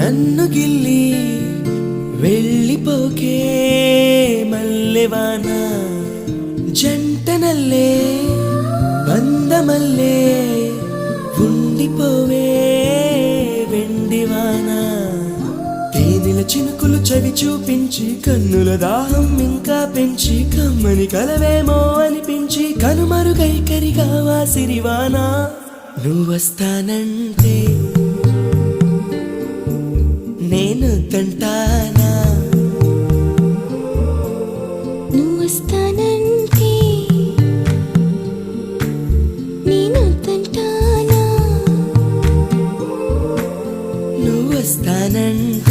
నన్ను గిల్లి వెళ్ళిపోకే మల్లెవాన జంటనల్లే బందమల్లే ఉండిపోవే వెండివాన తేనెల చినుకులు చవి చూపించి కన్నుల దాహం ఇంకా పెంచి కమ్మని కలవేమో అనిపించి కనుమరుగైకరిగా వాసిరివాన నువ్వొస్తానంటే నేను తంటానా నువ్వొస్తానంటే నేను తంటానా నువ్వొస్తానంటే